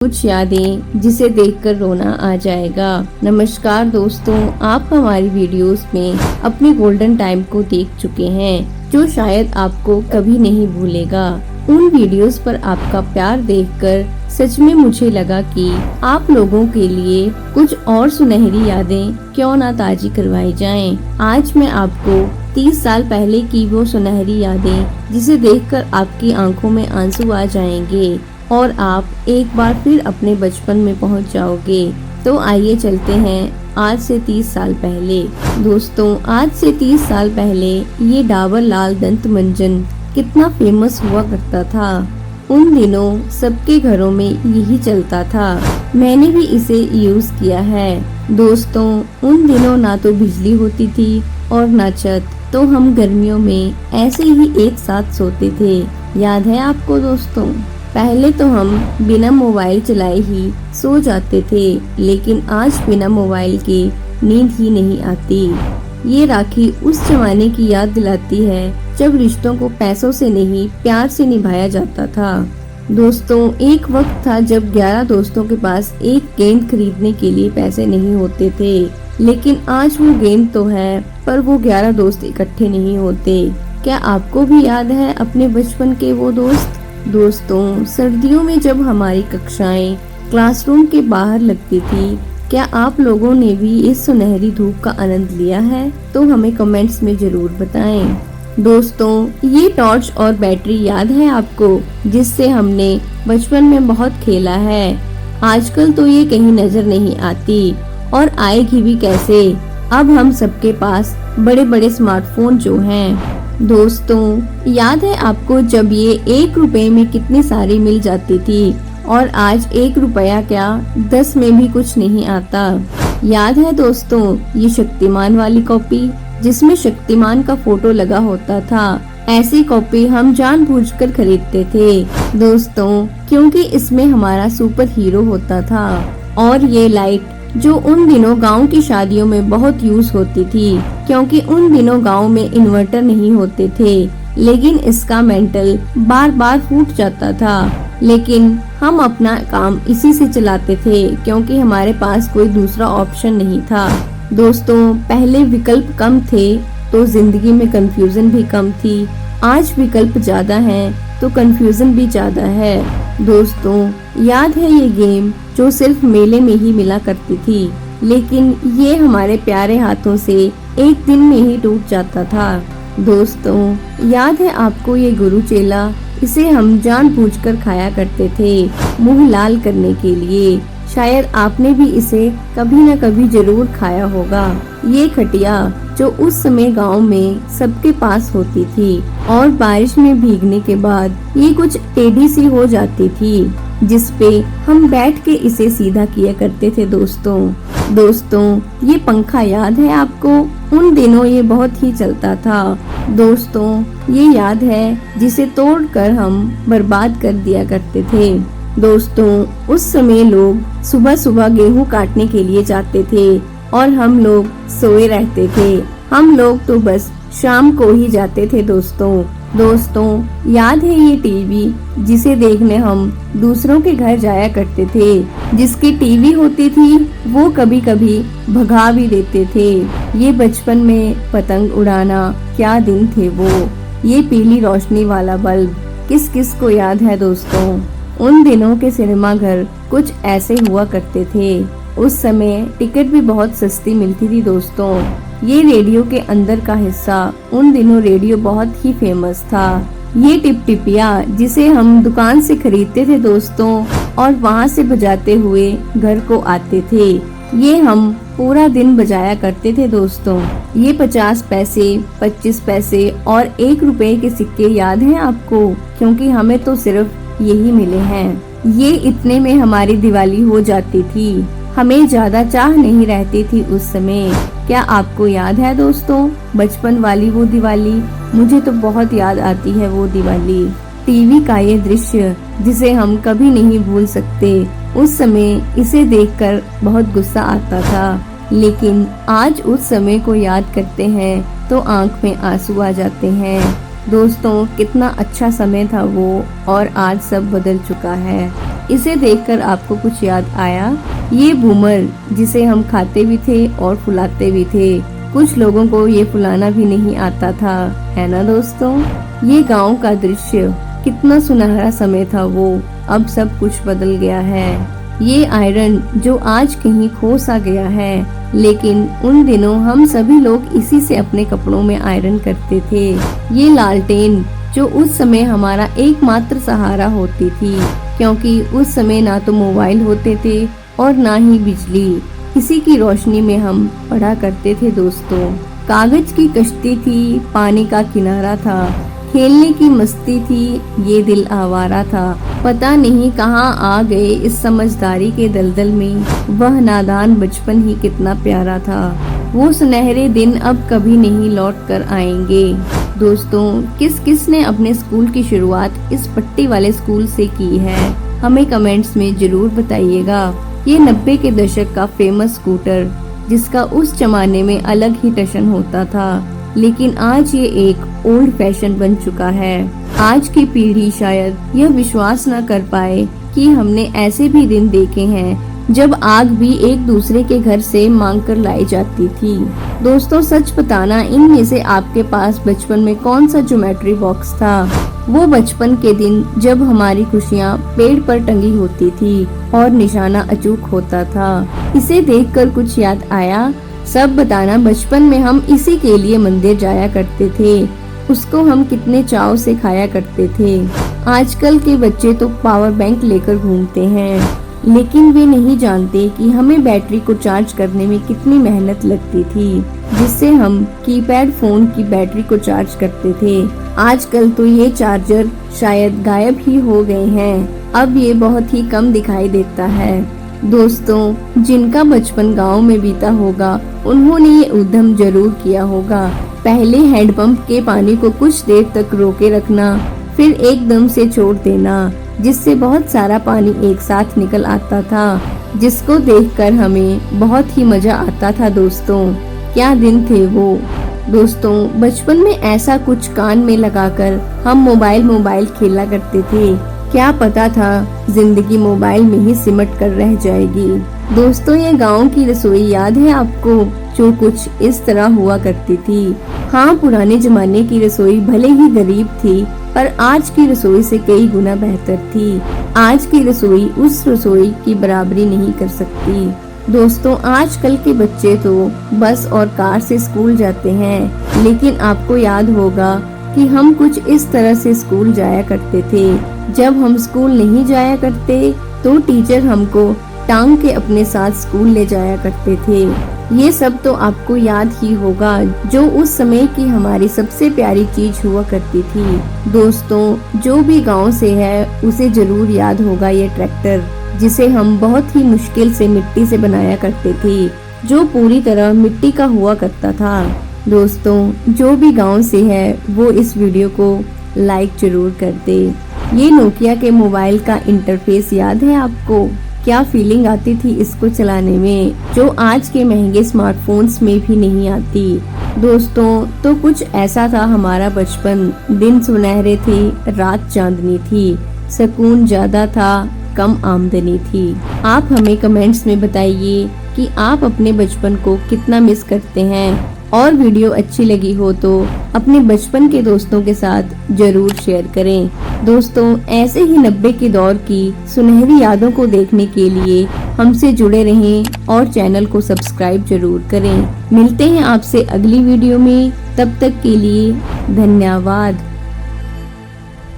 कुछ यादें जिसे देखकर रोना आ जाएगा। नमस्कार दोस्तों, आप हमारी वीडियोस में अपने गोल्डन टाइम को देख चुके हैं जो शायद आपको कभी नहीं भूलेगा। उन वीडियोस पर आपका प्यार देखकर सच में मुझे लगा कि आप लोगों के लिए कुछ और सुनहरी यादें क्यों ना ताजी करवाई जाएं। आज मैं आपको 30 साल पहले की वो सुनहरी यादें जिसे देखकर आपकी आंखों में आंसू आ जाएंगे और आप एक बार फिर अपने बचपन में पहुंच जाओगे। तो आइए चलते हैं आज से 30 साल पहले। दोस्तों, आज से 30 साल पहले ये डाबर लाल दंत मंजन कितना फेमस हुआ करता था। उन दिनों सबके घरों में यही चलता था। मैंने भी इसे यूज किया है। दोस्तों, उन दिनों ना तो बिजली होती थी और ना छत, तो हम गर्मियों में ऐसे ही एक साथ सोते थे। याद है आपको दोस्तों? पहले तो हम बिना मोबाइल चलाए ही सो जाते थे, लेकिन आज बिना मोबाइल के नींद ही नहीं आती। ये राखी उस जमाने की याद दिलाती है जब रिश्तों को पैसों से नहीं प्यार से निभाया जाता था। दोस्तों, एक वक्त था जब 11 दोस्तों के पास एक गेंद खरीदने के लिए पैसे नहीं होते थे, लेकिन आज वो गेंद तो है पर वो 11 दोस्त इकट्ठे नहीं होते। क्या आपको भी याद है अपने बचपन के वो दोस्त? दोस्तों, सर्दियों में जब हमारी कक्षाएं क्लासरूम के बाहर लगती थी, क्या आप लोगों ने भी इस सुनहरी धूप का आनंद लिया है? तो हमें कमेंट्स में जरूर बताएं। दोस्तों, ये टॉर्च और बैटरी याद है आपको, जिससे हमने बचपन में बहुत खेला है। आजकल तो ये कहीं नजर नहीं आती और आएगी भी कैसे, अब हम सबके पास बड़े बड़े स्मार्टफोन जो हैं। दोस्तों, याद है आपको जब ये 1 रुपए में कितनी सारी मिल जाती थी और आज 1 रुपया क्या 10 में भी कुछ नहीं आता। याद है दोस्तों ये शक्तिमान वाली कॉपी जिसमें शक्तिमान का फोटो लगा होता था। ऐसी कॉपी हम जानबूझकर खरीदते थे दोस्तों, क्योंकि इसमें हमारा सुपर हीरो होता था। और ये लाइट जो उन दिनों गांव की शादियों में बहुत यूज होती थी, क्योंकि उन दिनों गांव में इन्वर्टर नहीं होते थे, लेकिन इसका मेंटल बार बार फूट जाता था, लेकिन हम अपना काम इसी से चलाते थे क्योंकि हमारे पास कोई दूसरा ऑप्शन नहीं था। दोस्तों, पहले विकल्प कम थे तो जिंदगी में कंफ्यूजन भी कम थी। आज विकल्प ज्यादा हैं तो कंफ्यूजन भी ज्यादा है। दोस्तों, याद है ये गेम जो सिर्फ मेले में ही मिला करती थी, लेकिन ये हमारे प्यारे हाथों से एक दिन में ही टूट जाता था। दोस्तों, याद है आपको ये गुरु चेला, इसे हम जानबूझकर खाया करते थे मुंह लाल करने के लिए। शायद आपने भी इसे कभी न कभी जरूर खाया होगा। ये खटिया जो उस समय गांव में सबके पास होती थी और बारिश में भीगने के बाद ये कुछ टेढ़ी सी हो जाती थी, जिसपे हम बैठ के इसे सीधा किया करते थे। दोस्तों, ये पंखा याद है आपको? उन दिनों ये बहुत ही चलता था। दोस्तों, ये याद है जिसे तोड़कर हम बर्बाद कर दिया करते थे। दोस्तों, उस समय लोग सुबह सुबह गेहूं काटने के लिए जाते थे और हम लोग सोए रहते थे। हम लोग तो बस शाम को ही जाते थे। दोस्तों, याद है ये टीवी जिसे देखने हम दूसरों के घर जाया करते थे। जिसकी टीवी होती थी वो कभी कभी भगा भी देते थे। ये बचपन में पतंग उड़ाना क्या दिन थे वो। ये पीली रोशनी वाला बल्ब किस किस को याद है दोस्तों? उन दिनों के सिनेमा घर कुछ ऐसे हुआ करते थे। उस समय टिकट भी बहुत सस्ती मिलती थी। दोस्तों, ये रेडियो के अंदर का हिस्सा, उन दिनों रेडियो बहुत ही फेमस था। ये टिपटिपिया जिसे हम दुकान से खरीदते थे दोस्तों, और वहाँ से बजाते हुए घर को आते थे। ये हम पूरा दिन बजाया करते थे दोस्तों। ये 50 पैसे, 25 पैसे और 1 रुपए के सिक्के याद हैं आपको? क्योंकि हमें तो सिर्फ यही मिले हैं। ये इतने में हमारी दिवाली हो जाती थी। हमें ज्यादा चाह नहीं रहती थी उस समय। क्या आपको याद है दोस्तों बचपन वाली वो दिवाली? मुझे तो बहुत याद आती है वो दिवाली। टीवी का ये दृश्य जिसे हम कभी नहीं भूल सकते। उस समय इसे देखकर बहुत गुस्सा आता था, लेकिन आज उस समय को याद करते हैं तो आंख में आंसू आ जाते हैं। दोस्तों, कितना अच्छा समय था वो, और आज सब बदल चुका है। इसे देखकर आपको कुछ याद आया? ये बूमर जिसे हम खाते भी थे और फुलाते भी थे। कुछ लोगों को ये फुलाना भी नहीं आता था, है ना दोस्तों। ये गांव का दृश्य, कितना सुनहरा समय था वो। अब सब कुछ बदल गया है। ये आयरन जो आज कहीं खो सा गया है, लेकिन उन दिनों हम सभी लोग इसी से अपने कपड़ों में आयरन करते थे। ये लालटेन जो उस समय हमारा एकमात्र सहारा होती थी, क्योंकि उस समय ना तो मोबाइल होते थे और ना ही बिजली। इसी की रोशनी में हम पढ़ा करते थे दोस्तों। कागज की कश्ती थी, पानी का किनारा था, खेलने की मस्ती थी, ये दिल आवारा था। पता नहीं कहाँ आ गए इस समझदारी के दलदल में। वह नादान बचपन ही कितना प्यारा था। वो सुनहरे दिन अब कभी नहीं लौट कर आएंगे। दोस्तों, किस किस ने अपने स्कूल की शुरुआत इस पट्टी वाले स्कूल से की है, हमें कमेंट्स में जरूर बताइएगा। ये 90 के दशक का फेमस स्कूटर, जिसका उस जमाने में अलग ही टशन होता था, लेकिन आज ये एक ओल्ड फैशन बन चुका है। आज की पीढ़ी शायद यह विश्वास न कर पाए कि हमने ऐसे भी दिन देखे हैं जब आग भी एक दूसरे के घर से मांग कर लाई जाती थी। दोस्तों, सच बताना, इनमें से आपके पास बचपन में कौन सा ज्योमेट्री बॉक्स था? वो बचपन के दिन जब हमारी खुशियाँ पेड़ पर टंगी होती थी और निशाना अचूक होता था। इसे देखकर कुछ याद आया? सब बताना। बचपन में हम इसी के लिए मंदिर जाया करते थे, उसको हम कितने चाव से खाया करते थे। आजकल के बच्चे तो पावर बैंक लेकर घूमते हैं, लेकिन वे नहीं जानते कि हमें बैटरी को चार्ज करने में कितनी मेहनत लगती थी, जिससे हम कीपैड फोन की बैटरी को चार्ज करते थे। आजकल तो ये चार्जर शायद गायब ही हो गए हैं, अब ये बहुत ही कम दिखाई देता है। दोस्तों, जिनका बचपन गांव में बीता होगा, उन्होंने ये उद्यम जरूर किया होगा। पहले हैंडपंप के पानी को कुछ देर तक रोके रखना, फिर एकदम से छोड़ देना, जिससे बहुत सारा पानी एक साथ निकल आता था, जिसको देखकर हमें बहुत ही मजा आता था। दोस्तों, क्या दिन थे वो। दोस्तों, बचपन में ऐसा कुछ कान में लगाकर हम मोबाइल खेला करते थे। क्या पता था जिंदगी मोबाइल में ही सिमट कर रह जाएगी। दोस्तों, ये गांव की रसोई याद है आपको, जो कुछ इस तरह हुआ करती थी। हाँ, पुराने जमाने की रसोई भले ही गरीब थी, पर आज की रसोई से कई गुना बेहतर थी। आज की रसोई उस रसोई की बराबरी नहीं कर सकती। दोस्तों, आजकल के बच्चे तो बस और कार से स्कूल जाते हैं, लेकिन आपको याद होगा कि हम कुछ इस तरह से स्कूल जाया करते थे। जब हम स्कूल नहीं जाया करते तो टीचर हमको टांग के अपने साथ स्कूल ले जाया करते थे। ये सब तो आपको याद ही होगा, जो उस समय की हमारी सबसे प्यारी चीज हुआ करती थी। दोस्तों, जो भी गांव से है उसे जरूर याद होगा ये ट्रैक्टर, जिसे हम बहुत ही मुश्किल से मिट्टी से बनाया करते थे, जो पूरी तरह मिट्टी का हुआ करता था। दोस्तों, जो भी गांव से है वो इस वीडियो को लाइक जरूर कर दे। ये नोकिया के मोबाइल का इंटरफेस याद है आपको? क्या फीलिंग आती थी इसको चलाने में, जो आज के महंगे स्मार्टफोन्स में भी नहीं आती। दोस्तों, तो कुछ ऐसा था हमारा बचपन। दिन सुनहरे थे, रात चांदनी थी, सुकून ज्यादा था, कम आमदनी थी। आप हमें कमेंट्स में बताइए कि आप अपने बचपन को कितना मिस करते हैं, और वीडियो अच्छी लगी हो तो अपने बचपन के दोस्तों के साथ जरूर शेयर करें। दोस्तों, ऐसे ही 90 के दौर की सुनहरी यादों को देखने के लिए हमसे जुड़े रहें और चैनल को सब्सक्राइब जरूर करें। मिलते हैं आपसे अगली वीडियो में, तब तक के लिए धन्यवाद।